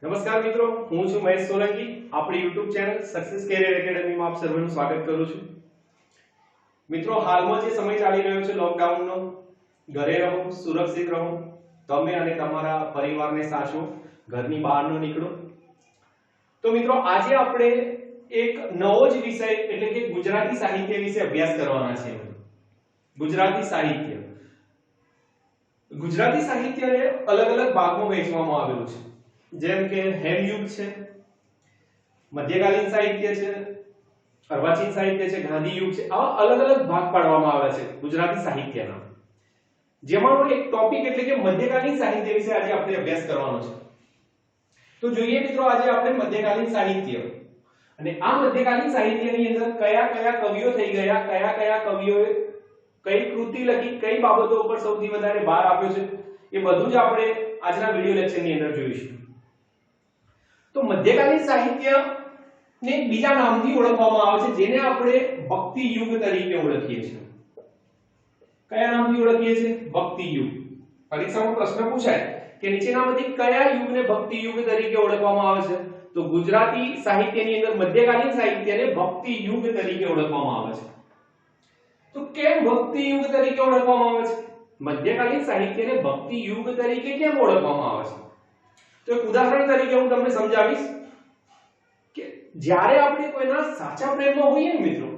નમસ્કાર મિત્રો, હું છું મહેશ સોલંકી. આપણી YouTube ચેનલ સક્સેસ કેરિયર એકેડમીમાં આપ સર્વનું સ્વાગત કરું છું. મિત્રો, હાલમાં જે સમય ચાલી રહ્યો છે લોકડાઉનનો, ઘરે રહો, સુરક્ષિત રહો, તમે અને તમારા પરિવારને સાચવો, ઘરની બહાર ન નીકળો. તો મિત્રો, આજે આપણે એક નવો જ વિષય એટલે કે ગુજરાતી સાહિત્ય વિશે અભ્યાસ કરવાના છે. ગુજરાતી સાહિત્ય. ગુજરાતી સાહિત્યને અલગ અલગ ભાગમાં વહેંચવામાં આવેલું છે. જેમ કે હેમયુગ છે, મધ્યકાલીન સાહિત્ય છે, અર્વાચીન સાહિત્ય છે, ગાંધી યુગ છે. આવા અલગ અલગ ભાગ પાડવામાં આવ્યા છે ગુજરાતી સાહિત્યના. જેમાંનો એક ટોપિક એટલે કે મધ્યકાલીન સાહિત્ય વિશે આજે આપણે અભ્યાસ કરવાનો છે. તો જોઈએ મિત્રો, આજે આપણે મધ્યકાલીન સાહિત્ય અને આ મધ્યકાલીન સાહિત્યની અંદર કયા કયા કવિઓ થઈ ગયા, કયા કયા કવિઓએ કઈ કૃતિ લખી, કઈ બાબતો ઉપર સૌથી વધારે ભાર આપ્યો છે, એ બધું જ આપણે આજના વિડિયો લેક્ચરની અંદર જોઈશું. તો મધ્યકાલીન સાહિત્ય ને બીજા નામથી ઓળખવામાં આવે છે, જેને આપણે ભક્તિ યુગ તરીકે ઓળખીએ છીએ. કયા નામથી ઓળખીએ છીએ? ભક્તિ યુગ. પરીક્ષામાં પ્રશ્ન પૂછાય કે નીચેનામાંથી કયા યુગને ભક્તિ યુગ તરીકે ઓળખવામાં આવે છે? તો ગુજરાતી સાહિત્યની અંદર મધ્યકાલીન સાહિત્યને ભક્તિ યુગ તરીકે ઓળખવામાં આવે છે. તો કેમ ભક્તિ યુગ તરીકે ઓળખવામાં આવે છે? મધ્યકાલીન સાહિત્યને ભક્તિ યુગ તરીકે કેમ ઓળખવામાં આવે છે? તો એક ઉદાહરણ તરીકે હું તમને સમજાવીશ કે જ્યારે આપણે કોઈના સાચા પ્રેમમાં હોઈએ ને મિત્રો,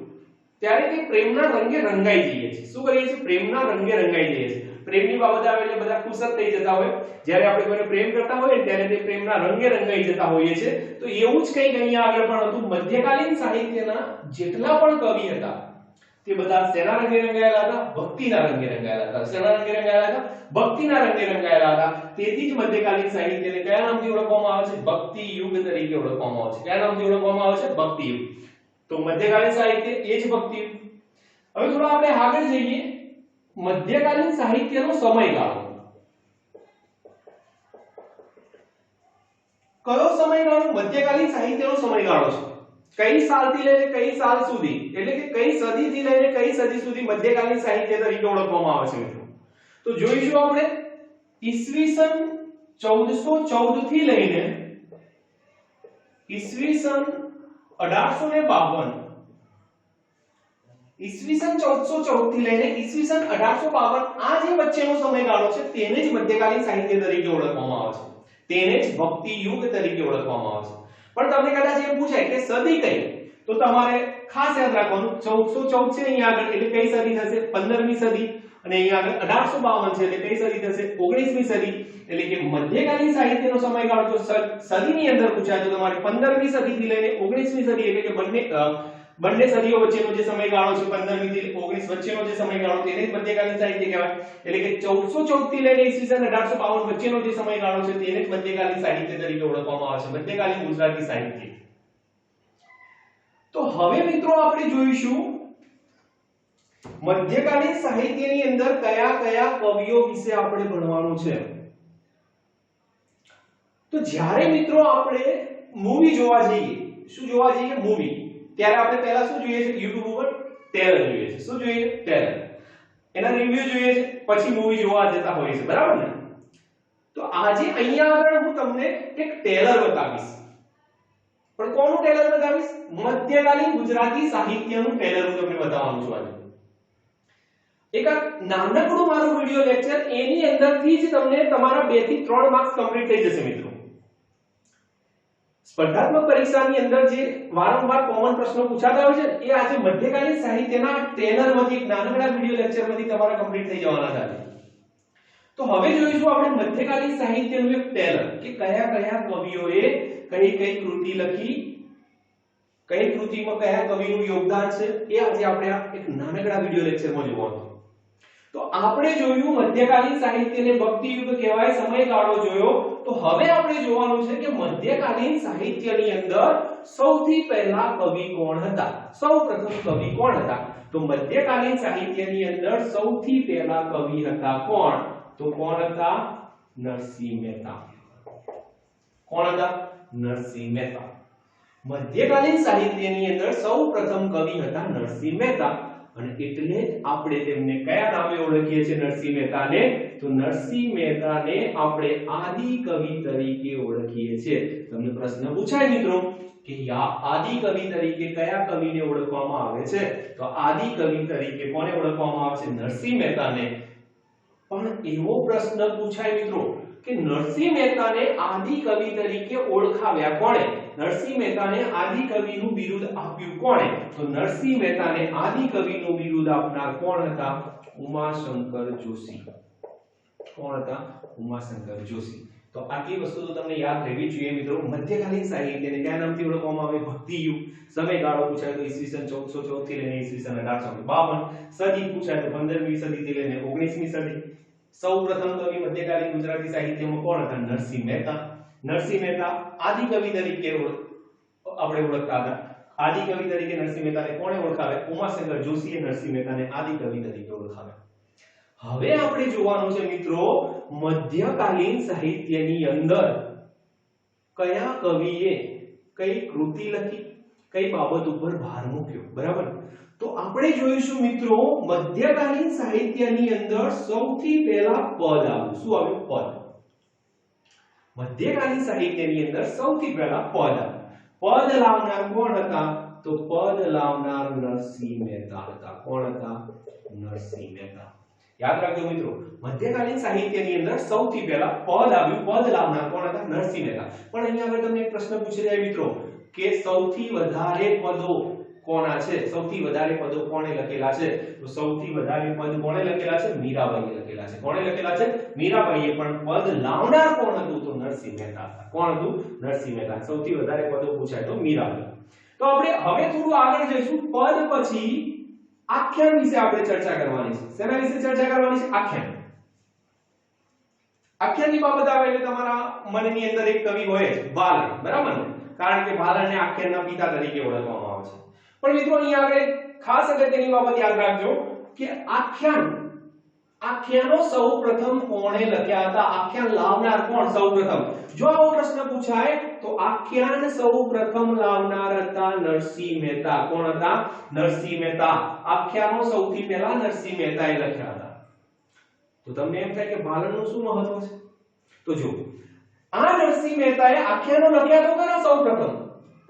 ત્યારે તે પ્રેમના રંગે રંગાઈ જઈએ છીએ. શું કરીએ છીએ? પ્રેમના રંગે રંગાઈ જઈએ છીએ. પ્રેમની બાબત આવે એટલે બધા ખુશ જ થઈ જતા હોય. જ્યારે આપણે કોઈને પ્રેમ કરતા હોઈએ ત્યારે તે પ્રેમના રંગે રંગાઈ જતા હોઈએ છીએ. તો એવું જ કંઈક અહીંયા આગળ પણ હતું. મધ્યકાલીન સાહિત્યના જેટલા પણ કવિ હતા તે બધા શેના રંગે રંગાયેલા હતા? ભક્તિના રંગે રંગાયેલા હતા. શેના રંગે રંગાયેલા હતા? ભક્તિના રંગે રંગાયેલા હતા. તેથી જ મધ્યકાલીન સાહિત્યને કયા નામથી ઓળખવામાં આવે છે? ભક્તિ યુગ તરીકે ઓળખવામાં આવે છે. કયા નામથી ઓળખવામાં આવે છે? ભક્તિ યુગ. તો મધ્યકાલીન સાહિત્ય એ જ ભક્તિ યુગ. હવે થોડા આપણે આગળ જઈએ. મધ્યકાલીન સાહિત્યનો સમયગાળો. કયો સમયગાળો મધ્યકાલીન સાહિત્યનો સમયગાળો છે? કઈ સાલથી લઈને કઈ સાલ સુધી, એટલે કે કઈ સદીથી લઈને કઈ સદી સુધી મધ્યકાલીન સાહિત્ય તરીકે ઓળખવામાં આવે છે મિત્રો? તો જોઈશું આપણે ઈસવીસન 1414 થી લઈને ઈસવીસન 1852. ઈસવીસન 1414 થી લઈને ઈસવીસન 1852 આ જે વચ્ચેનો સમયગાળો છે તેને જ મધ્યકાલીન સાહિત્ય તરીકે ઓળખવામાં આવે છે. તેને જ ભક્તિ યુગ તરીકે ઓળખવામાં આવે છે. પણ તમને કદાચ એ પૂછાય કે સદી કઈ, તો તમારે ખાસ યાદ રાખવાનું 1414 છે અહીંયા આગળ એટલે કઈ સદી થશે? 15મી સદી. અને અહીંયા આગળ 1852 છે એટલે કઈ સદી થશે? 19મી સદી. એટલે કે મધ્યકાલીન સાહિત્યનો સમયગાળો જો સદીની અંદર પૂછાય તો તમારે 15મી સદીથી લઈને 19મી સદી એટલે કે બંને સદીઓ વચ્ચેનો જે સમયગાળો છે 15મી થી 19 વચ્ચેનો જે સમયગાળો તેને જ મધ્યકાલીન સાહિત્ય કહેવાય. એટલે કે 1414 થી લઈને ઈસવીસન 1852 વચ્ચેનો જે સમયગાળો છે તેને જ મધ્યકાલીન સાહિત્ય તરીકે ઓળખવામાં આવે છે. મધ્યકાલીન ગુજરાતી સાહિત્ય. તો હવે મિત્રો આપણે જોઈશું મધ્યકાલીન સાહિત્યની અંદર કયા કયા કવિઓ વિશે આપણે ભણવાનું છે. તો જ્યારે મિત્રો આપણે મૂવી જોવા જઈએ, શું જોવા જઈએ? મૂવી. ત્યારે આપણે પહેલા શું જોઈએ છે? YouTube ઉપર ટ્રેલર જોઈએ છે. શું જોઈએ? ટ્રેલર. એના રિવ્યુ જોઈએ છે, પછી મૂવી જોવા જતા હોઈએ છે, બરાબર ને? તો આજે અહીંયા આગળ હું તમને એક ટ્રેલર બતાવીશ. પણ કોનું ટ્રેલર બતાવીશ? મધ્યકાલીન ગુજરાતી સાહિત્યનું ટ્રેલર હું તમને બતાવવાનું છું આજે. એક નાનકડું મારું વિડિયો લેક્ચર, એની અંદરથી જ તમને તમારા 2 થી 3 માર્ક્સ કમ્પ્લીટ થઈ જશે મિત્રો. સ્પર્ધાત્મક પરીક્ષાની અંદર જે વારંવાર કોમન પ્રશ્નો પૂછાતા હોય છે એ આજે મધ્યકાલીન સાહિત્યના ટ્રેલરમાંથી એક નાનકડા વિડિયો લેક્ચરમાંથી તમારા કમ્પ્લીટ થઈ જવાના છે. તો હવે જોઈશું આપણે મધ્યકાલીન સાહિત્યનું એક ટ્રેલર કે કયા કયા કવિઓએ કઈ કઈ કૃતિ લખી, કઈ કૃતિમાં કયા કવિનું યોગદાન છે, એ આજે આપણે આ એક નાનકડા વિડિયો લેક્ચરમાં જોવાનું. તો આપણે જોયું મધ્યકાલીન સાહિત્યને ભક્તિ યુગ કહેવાય, સમયગાળો જોયો. તો હવે આપણે જોવાનું છે કે મધ્યકાલીન સાહિત્યની અંદર સૌથી પહેલા કવિ કોણ હતા? સૌપ્રથમ કવિ કોણ હતા? તો મધ્યકાલીન સાહિત્યની અંદર સૌથી પહેલા કવિ હતા કોણ? તો કોણ હતા? નરસિંહ મહેતા. કોણ હતા? નરસિંહ મહેતા. મધ્યકાલીન સાહિત્યની અંદર સૌપ્રથમ કવિ હતા નરસિંહ મહેતા. અને એટલે જ આપણે તેમને કયા નામે ઓળખીએ છીએ નરસિંહ મહેતાને? તો નરસિંહ મહેતાને આપણે આદિ કવિ તરીકે ઓળખીએ છીએ. તમને પ્રશ્ન પૂછાય મિત્રો કે આદિ કવિ તરીકે કયા કવિને ઓળખવામાં આવે છે? તો આદિ કવિ તરીકે કોને ઓળખવામાં આવે છે? નરસિંહ મહેતાને. પણ એવો પ્રશ્ન પૂછાય મિત્રો કે નરસિંહ મહેતાને આદિ કવિ તરીકે ઓળખાવ્યા કોણે? નરસિંહ મહેતાને આદિ કવિનું બિરુદ આપ્યું કોણે? તો નરસિંહ મહેતાને આદિ કવિનું બિરુદ આપનાર કોણ હતા? ઉમાશંકર જોશી. કોણ હતા? ઉમાશંકર જોશી. તો આટલી વસ્તુ તો તમને યાદ રહેવી જોઈએ મિત્રો. મધ્યકાલીન સાહિત્યને કયા નામથી ઓળખવામાં આવે? ભક્તિ યુગ. સમયગાળો પૂછાય તો ઈસવીસન 1414 થી લઈને ઈસવીસન 1852. સદી પૂછાય તો 15મી સદીથી લઈને 19મી સદી. સૌપ્રથમ કવિ મધ્યકાલીન ગુજરાતી સાહિત્યમાં કોણ હતા? નરસિંહ મહેતા. નરસિંહ મહેતા આદિ કવિ તરીકે આપણે ઓળખતા હતા. આદિ કવિ તરીકે નરસિંહ મહેતાને કોણે ઓળખાવે? ઉમાશંકર જોશીએ નરસિંહ મહેતાને આદિ કવિ તરીકે ઓળખાવે. હવે આપણે જોવાનું છે મિત્રો મધ્યકાલીન સાહિત્યની અંદર કયા કવિએ કઈ કૃતિ લખી, કઈ બાબત ઉપર ભાર મૂક્યો. બરાબર? તો આપણે જોઈશું મિત્રો મધ્યકાલીન સાહિત્યની અંદર સૌથી પહેલા પદ આવ્યું. શું આવ્યું? પદ. મધ્યકાલીન સાહિત્યની અંદર સૌથી પહેલા પદ આવ્યું. પદ લાવનાર કોણ હતા? તો પદ લાવનાર નરસિંહ મહેતા હતા. કોણ હતા? નરસિંહ મહેતા. યાદ રાખજો મિત્રો મધ્યકાલીન સાહિત્યની અંદર સૌથી પહેલા પદ આવ્યું. પદ લાવનાર કોણ હતા? નરસિંહ મહેતા. પણ અહીંયા આગળ તમને એક પ્રશ્ન પૂછી રહ્યા મિત્રો કે સૌથી વધારે પદો કોના છે? સૌથી વધારે પદો કોણે લખેલા છે? તો સૌથી વધારે પદ કોણે લખેલા છે? મીરાબાઈએ લખેલા છે. કોણે લખેલા છે? મીરાબાઈએ. પણ પદ લાવનાર કોણ હતું? તો નરસિંહ મહેતા હતા. કોણ હતું? નરસિંહ મહેતા. સૌથી વધારે પદો પૂછાય તો મીરાબાઈ. તો આપણે હવે થોડું આગળ જઈશું. પદ પછી આખ્યાન વિશે આપણે ચર્ચા કરવાની છે. શેના વિશે ચર્ચા કરવાની છે? આખ્યાન. આખ્યાનની બાબત આવે એટલે તમારા મનની અંદર એક કવિ હોય ભાલણ. બરાબર ને? કારણ કે ભાલણને આખ્યાનના પિતા તરીકે ઓળખવામાં આવે છે. પણ મિત્રો અહીંયા આગળ ખાસ અગત્યની બાબત યાદ રાખજો કે આખ્યાનો સૌપ્રથમ કોણે લખ્યા હતા? આખ્યાન લાવનાર કોણ સૌપ્રથમ? જો આવો પ્રશ્ન પૂછાય તો આખ્યાન સૌપ્રથમ લાવનાર હતા નરસિંહ મહેતા. કોણ હતા? નરસિંહ મહેતા. આખ્યાનો સૌથી પહેલા નરસિંહ મહેતાએ લખ્યા હતા. તો તમને એમ થાય કે ભાલણનું શું મહત્વ છે? તો જો આ નરસિંહ મહેતાએ આખ્યાનો લખ્યા તો ખરા સૌપ્રથમ,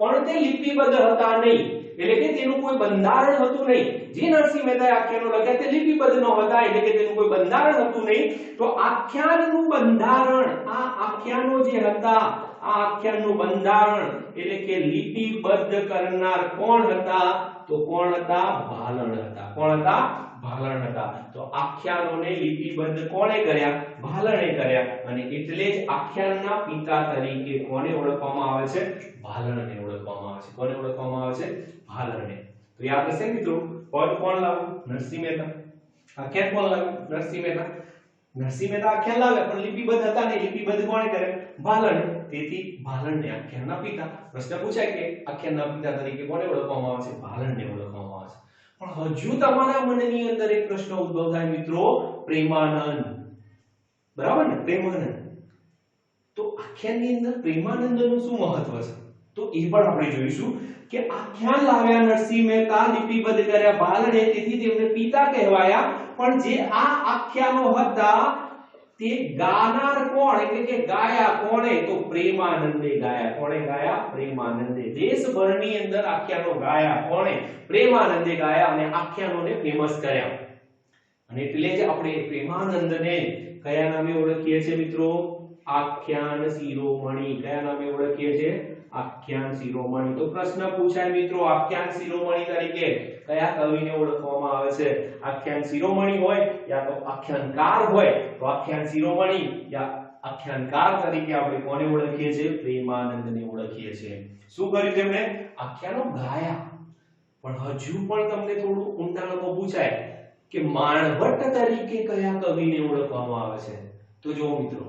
પણ તે લિપિબદ્ધ હતા નહીં. એટલે કે તેનું કોઈ બંધારણ હતું નહીં. જે નરસિંહ મહેતાએ આખ્યાનો લખ્યા તે લિપિબદ્ધ ન હતા, એટલે કે તેનું કોઈ બંધારણ હતું નહીં. તો આખ્યાનનું બંધારણ, આ આખ્યાનો જે હતા, આ આખ્યાનનું બંધારણ એટલે કે લિપિબદ્ધ કરનાર કોણ હતા? તો કોણ હતા? ભાલણ હતા. કોણ હતા? ભાલણ હતા. તો આખ્યાનોને લિપિબદ્ધ કોણે કર્યા? ભાલણે કર્યા. અને એટલે જ આખ્યાનના પિતા તરીકે કોને ઓળખવામાં આવે છે? ભાલણને ઓળખવામાં આવે છે. કોને ઓળખવામાં આવે છે? ભાલણને. તો યાદ હશે મિત્રો પદ કોણ લાવ્યું? નરસિંહ મહેતા. આખ્યાન કોણ લાવ્યું? નરસિંહ મહેતા. નરસિંહ મહેતા આખ્યાન લાવ્યા પણ લિપિબદ્ધ હતા નહીં. લિપિબદ્ધ કોણે કર્યા? ભાલણે. તેથી ભાલણને આખ્યાનના પિતા. પ્રશ્ન પૂછાય કે આખ્યાનના પિતા તરીકે કોને ઓળખવામાં આવે છે? ભાલણને ઓળખવામાં આવે છે. પણ હજુ તમારા મનની અંદર એક પ્રશ્ન ઉદ્ભવ થાય મિત્રો, પ્રેમાનંદ. બરાબર ને? પ્રેમાનંદ. તો આખ્યાનની અંદર પ્રેમાનંદનું શું મહત્વ છે? તો એ પણ આપણે જોઈશું કે આખ્યાન લાવ્યા નરસિંહ મહેતા, લિપિબદ્ધ કર્યા ભાલણે, તેથી તેમને પિતા કહેવાયા. પણ જે આ આખ્યાનો હતા તે ગાનાર કોણ? એટલે કે ગાયા કોણે? તો પ્રેમાનંદે ગાયા. કોણે ગાયા? પ્રેમાનંદે. દેશભરની અંદર આખ્યાનો ગાયા કોણે? પ્રેમાનંદે ગાયા અને આખ્યાનોને ફેમસ કર્યા. અને એટલે જ આપણે પ્રેમાનંદને કયા નામે ઓળખીએ છીએ મિત્રો? આખ્યાન શિરોમણી. કયા નામે ઓળખીએ છીએ? આખ્યાન શિરોમણી. તો પ્રશ્ન પૂછાય મિત્રો આખ્યાન શિરોમણી તરીકે કયા કવિને ઓળખવામાં આવે છે? આખ્યાન શિરોમણી હોય યા તો આખ્યાનકાર હોય તો આખ્યાન શિરોમણી યા આખ્યાનકાર તરીકે આપણે કોને ઓળખીએ છીએ? પ્રેમાનંદને ઓળખીએ છીએ. શું કર્યું તેમણે? આખ્યાનો ગાયા. પણ હજુ પણ તમને થોડું ઊંડાણમાં પૂછાય કે માણભટ્ટ તરીકે કયા કવિને ઓળખવામાં આવે છે? તો જો મિત્રો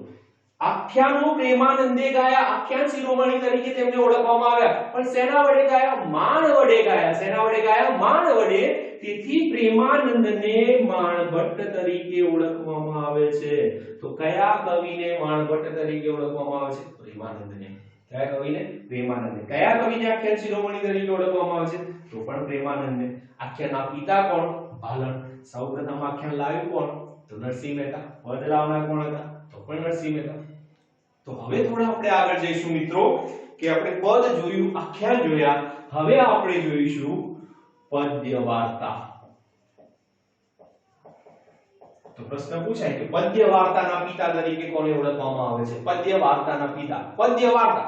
આખ્યાનો પ્રેમાનંદે ગાયા, આખ્યાન શિરોમણી તરીકે તેમને ઓળખવામાં આવ્યા. પણ શેના વડે ગાયા? માણ વડે ગાયા. શેના વડે ગાયા? માણ વડે. તેથી પ્રેમાનંદને માણભટ્ટ તરીકે ઓળખવામાં આવે છે. તો કયા કવિને માણભટ્ટ તરીકે ઓળખવામાં આવે છે? પ્રેમાનંદને. કયા કવિને? પ્રેમાનંદને. કયા કવિને આખ્યાન શિરોમણી તરીકે ઓળખવામાં આવે છે? તો પણ પ્રેમાનંદને. આખ્યાનના પિતા કોણ? ભાલણ. સૌપ્રથમ આખ્યાન લાવ્યું કોણ? તો નરસિંહ મહેતા. પદ લાવનાર કોણ હતા? તો પણ નરસિંહ મહેતા. તો હવે થોડા આપણે આગળ જઈશું મિત્રો કે આપણે પદ જોયું, આખ્યાન જોયા, હવે આપણે જોઈશું પદ્ય વાર્તા. તો પ્રશ્ન પૂછાય કે પદ્ય વાર્તાના પિતા તરીકે કોને ઓળખવામાં આવે છે? પદ્ય વાર્તાના પિતા. પદ્ય વાર્તા,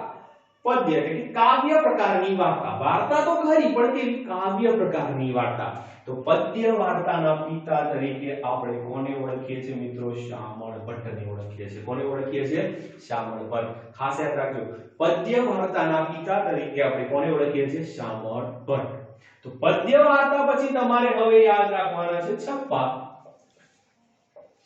પદ્ય એટલે કે કાવ્ય પ્રકારની વાર્તા. વાર્તા તો ખરી પણ કેવી? કાવ્ય પ્રકારની વાર્તા. તો પદ્ય વાર્તાના પિતા તરીકે આપણે કોને ઓળખીએ છીએ મિત્રો? શામળ ભટ્ટને ઓળખીએ છીએ. કોને ઓળખીએ છીએ? શામળ ભટ્ટ. ખાસ યાદ રાખજો, પદ્ય વાર્તાના પિતા તરીકે આપણે કોને ઓળખીએ છીએ? શામળ ભટ્ટ. તો પદ્ય વાર્તા પછી તમારે હવે યાદ રાખવાના છે છપ્પા.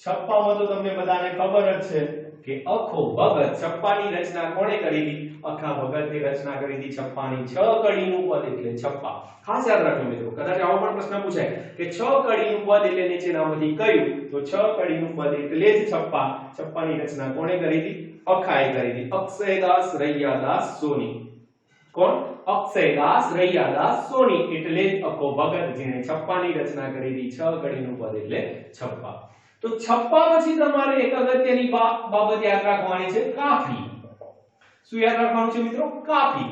છપ્પામાં તો તમને બધાને ખબર જ છે કે અખો ભગત. છપ્પાની રચના કોણે કરી હતી? અખા ભગતે રચના કરી હતી છપ્પાની. 6 કડીનું પદ એટલે છપ્પા. ખાસ યાદ રાખજો મિત્રો, કદાચ આવો પણ પ્રશ્ન પૂછાય કે 6 કડીનું પદ એટલે નીચેનામાંથી કયું? તો 6 કડીનું પદ એટલે જ છપ્પા. છપ્પાની રચના કોણે કરી હતી? અખાએ કરી હતી. અક્ષયદાસ રૈયાદાસ સોની. કોણ? અક્ષયદાસ રૈયાદાસ સોની એટલે જ અખો ભગત જેણે છપ્પાની રચના કરી હતી. 6 કડીનું પદ એટલે છપ્પા. તો છપ્પા પછી તમારે એક અગત્યની બાબત યાદ રાખવાની છે, કાફી. શું યાદ રાખવાનું છે મિત્રો? કાફી.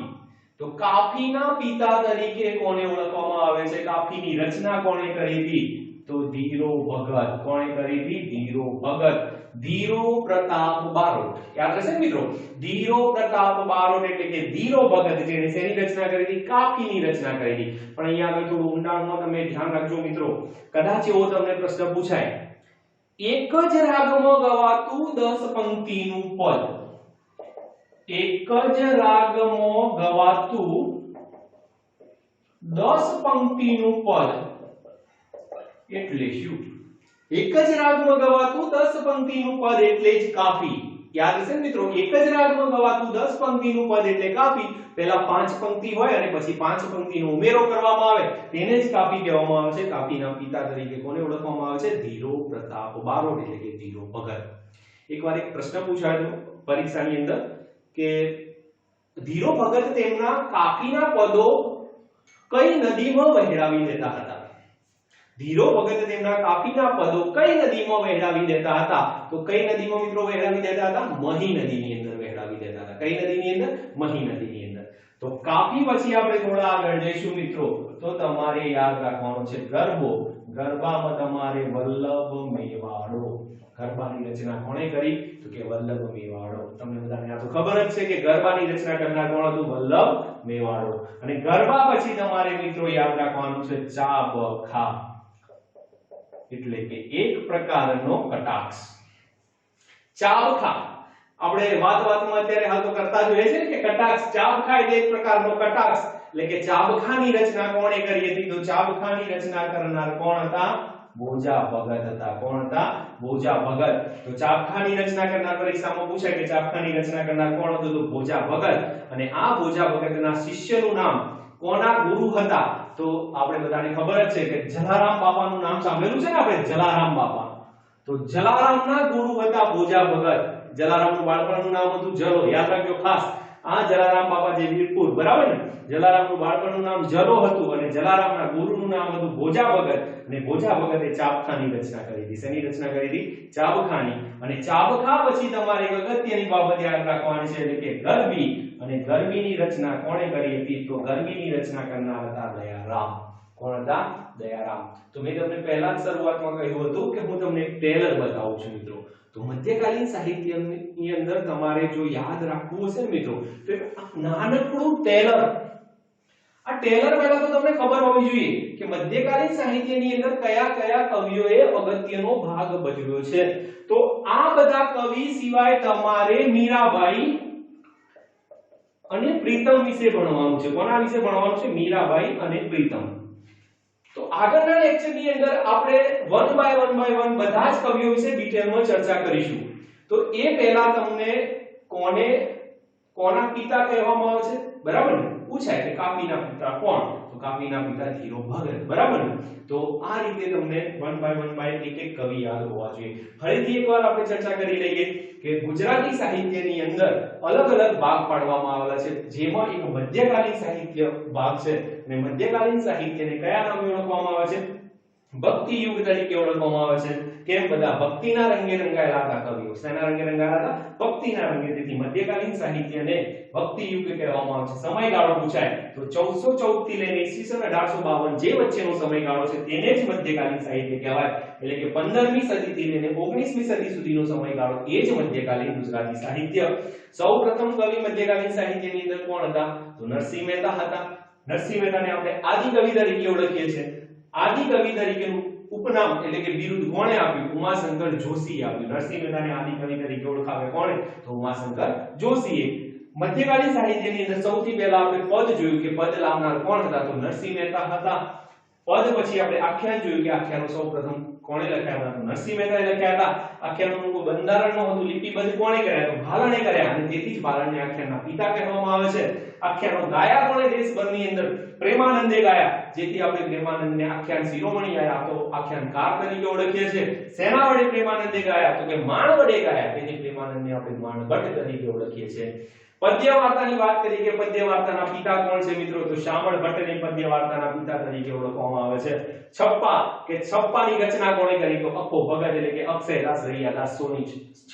તો કાફીના પિતા તરીકે કોને ઓળખવામાં આવે છે? કાફીની રચના કોણે કરી હતી? તો ધીરો ભગત. કોણે કરી હતી? ધીરો ભગત. ધીરો પ્રતાપ બારોટ. યાદ રહેશે મિત્રો? ધીરો પ્રતાપ બારોટ એટલે કે ધીરો ભગત જેણે શેની રચના કરી હતી? કાફીની રચના કરી હતી. પણ અહીંયા આગળ થોડું ઊંડાણમાં તમે ધ્યાન રાખજો મિત્રો, કદાચ એવો તમને પ્રશ્ન પૂછાય, એક જ રાગમાં ગવાતું 10 પંક્તિનું પદ. એક જ રાગમાં ગવાતું 10 પંક્તિનું પદ એટલે શું? એક જ રાગમાં ગવાતું 10 પંક્તિનું પદ એટલે જ કાફી. યાદ હશે મિત્રો? એક જ રાગમાં ગવાતું 10 પંક્તિનું પદ એટલે કાફી. પહેલા 5 પંક્તિ હોય અને પછી 5 પંક્તિનો ઉમેરો કરવામાં આવે તેને જ કાફી કહેવામાં આવે છે. કાફીના પિતા તરીકે કોને ઓળખવામાં આવે છે? ધીરો પ્રતાપ બારોટ એટલે કે ધીરો ભગત. એકવાર એક પ્રશ્ન પૂછાયો પરીક્ષાની અંદર કે ધીરો ભગત તેમના કાફીના પદો કઈ નદીમાં વહેરાવી દેતા હતા? ધીરો ભગત તેમના કાફીના પદો કઈ નદીમાં વહેરાવી દેતા હતા? તો કઈ નદીમાં મિત્રો વહેરાવી દેતા હતા? મહી નદીની અંદર વહેરાવી દેતા હતા. કઈ નદીની અંદર? મહી નદીની અંદર. તો કાફી પછી આપણે થોડા આગળ જઈશું મિત્રો, તો તમારે યાદ રાખવાનું છે ગરબો. ગરબામાં તમારે વલ્લભ મેવાડો. ગરબાની રચના કોણે કરી? તો કે વલ્લભ મેવાડો. તમને બધાને આ તો ખબર જ છે કે ગરબાની રચના કરનાર કોણ હતું? વલ્લભ મેવાડો. અને ગરબા પછી તમારે મિત્રો યાદ રાખવાનું છે ચાબખા એટલે કે એક પ્રકારનો કટાક્ષ. ચાબખા આપણે વાતમાં અત્યારે હાલ તો કરતા જોઈએ છે કે કટાક્ષ. ચાબખા એટલે એક પ્રકારનો કટાક્ષ એટલે કે ચાબખાની રચના કોણે કરી હતી? તો ચાબખાની રચના કરનાર કોણ હતા? બોજા ભગત હતા. કોણ હતા? બોજા ભગત. તો ચાબખાની રચના કરનાર પરીક્ષામાં પૂછાય કે ચાબખાની રચના કરનાર કોણ હતું? તો બોજા ભગત. અને આ બોજા ભગતના શિષ્યનું નામ કોના ગુરુ હતા? તો આપણે બધાને ખબર જ છે કે જલારામ બાપાનું નામ સાંભળેલું છે ને આપણે? જલારામ બાપા. તો જલારામના ગુરુ હતા બોજા ભગત. જલારામનું બાળપણનું નામ હતું જલો. યાદ રાખજો ખાસ. આ જલારામ બાપા જે વીરપુર, બરાબર ને? જલારામનું બાળપણનું નામ જલો હતું અને જલારામના ગુરુનું નામ હતું બોજા ભગત. અને બોજા ભગતે ચાબખાની રચના કરી હતી. શેની રચના કરી હતી? ચાબખાની. અને ચાબખા પછી તમારે એક અગત્યની બાબત યાદ રાખવાની છે એટલે કે ગરબી. અને ગરબીની રચના કોણે કરી હતી? તો ગરબીની રચના કરનાર હતા દયારામ. કોણ હતા? દયારામ. તો મેં તમને પહેલા જ શરૂઆતમાં કહ્યું હતું કે હું તમને એક ટેલર બતાવું છું મિત્રો. તો મધ્યકાલીન સાહિત્યની અંદર તમારે જો યાદ રાખવું હશે મિત્રો તો નાનકડું ટેલર. આ ટેલર પહેલા તો તમને ખબર હોવી જોઈએ કે મધ્યકાલીન સાહિત્યની અંદર કયા કયા કવિઓએ અગત્યનો ભાગ ભજવ્યો છે. તો આ બધા કવિ સિવાય તમારે મીરાબાઈ અને પ્રીતમ વિશે ભણવાનું છે. કોના વિશે ભણવાનું છે? મીરાબાઈ અને પ્રીતમ. તો આગળના લેક્ચરની અંદર આપણે વન બાય વન બધા જ કવિઓ વિશે ડિટેલમાં ચર્ચા કરીશું. તો એ પહેલા તમને કોના પિતા કહેવામાં આવે છે? બરાબર ને? પૂછાય કે કાફીના પિતા કોણ? તો કાફીના પિતા ધીરો ભગત. બરાબર ને? તો આ રીતે તમને વન બાય એક એક કવિ યાદ હોવા જોઈએ. ફરીથી એકવાર આપણે ચર્ચા કરી લઈએ કે ગુજરાતી સાહિત્યની અંદર અલગ અલગ ભાગ પાડવામાં આવેલા છે, જેમાં એક મધ્યકાલીન સાહિત્ય ભાગ છે. અને મધ્યકાલીન સાહિત્યને કયા નામે ઓળખવામાં આવે છે? ભક્તિ યુગ તરીકે ઓળખવામાં આવે છે. કેમ? બધા ભક્તિના રંગે રંગાયેલા હતા કવિઓ. શેના રંગે રંગાયેલા હતા? ભક્તિના રંગે. તેથી મધ્યકાલીન સાહિત્યને ભક્તિ યુગ કહેવામાં આવે છે. સમયગાળો પૂછાય તો 1414 થી લઈને ઈસવીસન 1852 જે વચ્ચેનો સમયગાળો છે તેને જ મધ્યકાલીન સાહિત્ય કહેવાય. એટલે કે 15મી સદીથી લઈને 19મી સદી સુધીનો સમયગાળો એ જ મધ્યકાલીન ગુજરાતી સાહિત્ય. સૌપ્રથમ કવિ મધ્યકાલીન સાહિત્યની અંદર કોણ હતા? તો નરસિંહ મહેતા હતા. નરસિંહ મહેતાને આપણે આદિ કવિ તરીકે ઓળખીએ છીએ. આદિ કવિ તરીકેનું ઉપનામ એટલે કે બિરુદ કોણે આપ્યું? ઉમાશંકર જોશીએ આપ્યું. નરસિંહ મહેતાને આદિ કવિ તરીકે ઓળખાવે કોણે? તો ઉમાશંકર જોશીએ. મધ્યકાલીન સાહિત્યની અંદર સૌથી પહેલા આપણે પદ જોયું કે પદ લાવનાર કોણ હતા? તો નરસિંહ મહેતા હતા. પદ પછી આપણે આખ્યાન જોયું કે આખ્યાનો સૌપ્રથમ કોણે લખ્યા હતા? તો નરસિંહ મહેતાએ લખ્યા હતા. આખ્યાનોનું કોઈ બંધારણ નહોતું, લિપિબદ્ધ કોણે કર્યા? તો ભાલણે કર્યા. અને તેથી જ ભાલણને આખ્યાનના પિતા કહેવામાં આવે છે. આખ્યાનો ગાયા કોણે દેશભરની અંદર? પ્રેમાનંદે ગાયા. જેથી આપણે પ્રેમાનંદને આખ્યાન શિરોમણી આયા તો આખ્યાનકાર તરીકે ઓળખીએ છીએ. શેના વડે પ્રેમાનંદે ગાયા? તો કે માણ વડે ગાયા. તેથી પ્રેમાનંદને આપણે માણભટ્ટ તરીકે ઓળખીએ છીએ. પદ્ય વાર્તાની વાત કરીએ કે પદ્ય વાર્તાના પિતા કોણ છે મિત્રો? તો શામળ ભટ્ટને પદ્ય વાર્તાના પિતા તરીકે ઓળખવામાં આવે છે. છપ્પા કે છપ્પાની રચના કોણે કરી? તો અપ્પો ભગત એટલે કે અક્ષયદાસ રૈયાદાસ સોની.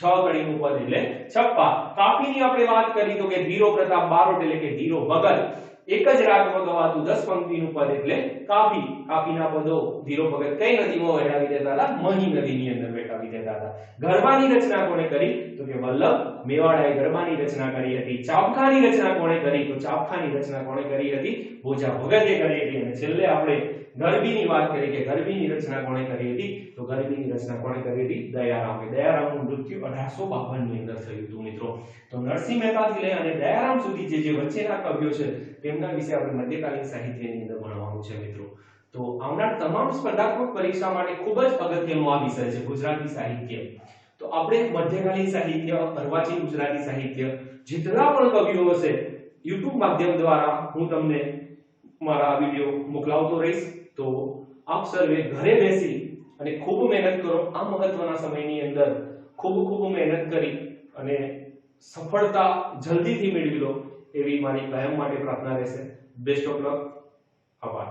6 કડીનું પદ એટલે છપ્પા. કાફીની આપણે વાત કરી તો કે ધીરો પ્રતાપ બારોટ એટલે કે ધીરો ભગત. એક જ રાગમાં ગવાતું 10 પંક્તિનું પદ એટલે કાફી. કાફીના પદો ધીરો ભગત કઈ નદીમાં વહેરાવી દેતા હતા? મહી નદીની અંદર વહેરાવી દેતા હતા. ગરબાની રચના કોણે કરી? તો કે વલ્લભ મેવાડાએ ગરબાની રચના કરી હતી. ચાબખાની રચના કોણે કરી? તો ચાબખાની રચના કોણે કરી હતી? ભોજા ભગતે કરી હતી. અને છેલ્લે આપણે ગરબીની વાત કરી કે ગરબીની રચના કોણે કરી હતી? તો ગરબીની રચના કોણે કરી હતી? દયારામે. દયારામનું મૃત્યુ 1852 ની અંદર થયું હતું મિત્રો. તો નરસિંહ મહેતાથી લઈ અને દયારામ સુધી જે વચ્ચેના કવિઓ છે તેમના વિશે આપણે મધ્યકાલીન સાહિત્યની અંદર ભણવાનું છે મિત્રો. તો આવનાર તમામ સ્પર્ધાત્મક પરીક્ષા માટે ખૂબ જ અગત્યનો આ વિષય છે ગુજરાતી સાહિત્ય. તો આપણે મધ્યકાલીન સાહિત્ય, અર્વાચીન ગુજરાતી સાહિત્ય જેટલા પણ કવિઓ હશે YouTube માધ્યમ દ્વારા હું તમને મારા વિડિયો મોકલાવતો રહીશ. તો આપ સર્વે ઘરે બેસી અને ખૂબ મહેનત કરો. આ મહત્વના સમયની અંદર ખૂબ મહેનત કરી અને સફળતા જલ્દીથી મેળવી લો એવી મારી કાયમ માટે પ્રાર્થના રહેશે. Best of luck. આભાર.